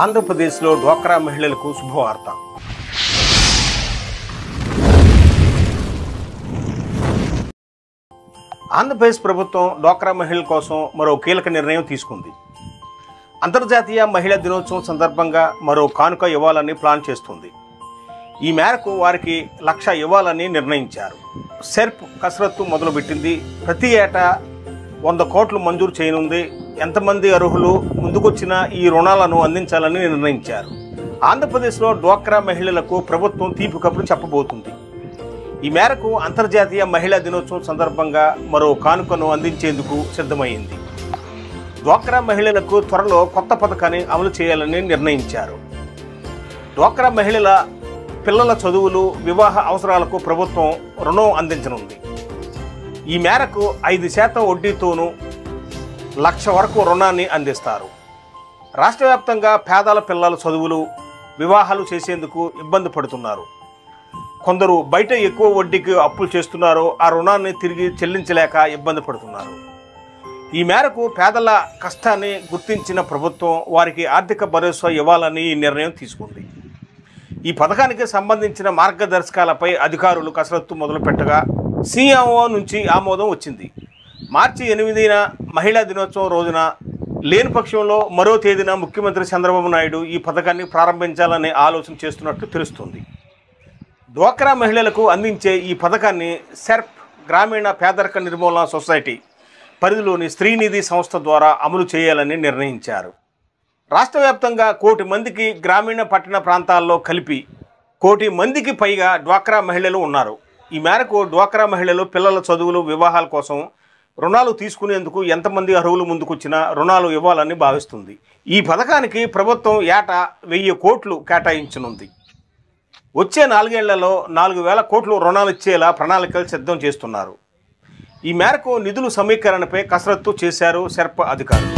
ఆంధ్రప్రదేశ్లో డ్వాక్రా మహిళలకు శుభవార్త. ఆంధ్రప్రదేశ్ ప్రభుత్వం డ్వాక్రా మహిళల కోసం మరో కీలక నిర్ణయం తీసుకుంది. అంతర్జాతీయ మహిళా దినోత్సవం సందర్భంగా మరో కానుక ఇవ్వాలని ప్లాన్ చేస్తుంది. ఈ మేరకు వారికి 1,00,000 ఇవ్వాలని నిర్ణయించారు. సెర్ప్ కసరత్తు మొదలుపెట్టింది. ప్రతి ఏటా 100 కోట్లు మంజూరు చేయనుంది. ఎంతమంది అర్హులు ముందుకొచ్చిన ఈ రుణాలను అందించాలని నిర్ణయించారు. ఆంధ్రప్రదేశ్లో డ్వాక్రా మహిళలకు ప్రభుత్వం తీపి కబురు చెప్పబోతుంది. ఈ మేరకు అంతర్జాతీయ మహిళా దినోత్సవం సందర్భంగా మరో కానుకను అందించేందుకు సిద్ధమైంది. డ్వాక్రా మహిళలకు త్వరలో కొత్త పథకాన్ని అమలు చేయాలని నిర్ణయించారు. డ్వాక్రా మహిళల పిల్లల చదువులు, వివాహ అవసరాలకు ప్రభుత్వం రుణం అందించనుంది. ఈ మేరకు 5% వడ్డీతోనూ 1,00,000 వరకు రుణాన్ని అందిస్తారు. రాష్ట్ర వ్యాప్తంగా పేదల పిల్లల చదువులు, వివాహాలు చేసేందుకు ఇబ్బంది పడుతున్నారు. కొందరు బయట ఎక్కువ వడ్డీకి అప్పులు చేస్తున్నారో ఆ రుణాన్ని తిరిగి చెల్లించలేక ఇబ్బంది పడుతున్నారు. ఈ మేరకు పేదల కష్టాన్ని గుర్తించిన ప్రభుత్వం వారికి ఆర్థిక భరోసా ఇవ్వాలని ఈ నిర్ణయం తీసుకుంది. ఈ పథకానికి సంబంధించిన మార్గదర్శకాలపై అధికారులు కసరత్తు మొదలుపెట్టగా సీఎంఓ నుంచి ఆమోదం వచ్చింది. మార్చి 8న మహిళా దినోత్సవం రోజున లేని పక్షంలో మరో తేదీన ముఖ్యమంత్రి చంద్రబాబు నాయుడు ఈ పథకాన్ని ప్రారంభించాలనే ఆలోచన చేస్తున్నట్టు తెలుస్తుంది. డ్వాక్రా మహిళలకు అందించే ఈ పథకాన్ని సెర్ప్ గ్రామీణ పేదరిక నిర్మూలన సొసైటీ పరిధిలోని స్త్రీనిధి సంస్థ ద్వారా అమలు చేయాలని నిర్ణయించారు. రాష్ట్ర వ్యాప్తంగా 1 కోటి మందికి గ్రామీణ పట్టణ ప్రాంతాల్లో కలిపి 1 కోటి మందికి పైగా డ్వాక్రా మహిళలు ఉన్నారు. ఈ మేరకు డ్వాక్రా మహిళలు పిల్లల చదువులు, వివాహాల కోసం రుణాలు తీసుకునేందుకు ఎంతమంది అర్హులు ముందుకొచ్చినా రుణాలు ఇవ్వాలని భావిస్తుంది. ఈ పథకానికి ప్రభుత్వం ఏటా 1,000 కోట్లు కేటాయించనుంది. వచ్చే 4 ఏళ్లలో 4,000 కోట్లు రుణాలు ఇచ్చేలా ప్రణాళికలు సిద్ధం చేస్తున్నారు. ఈ మేరకు నిధుల సమీకరణపై కసరత్తు చేశారు సెర్ప్ అధికారులు.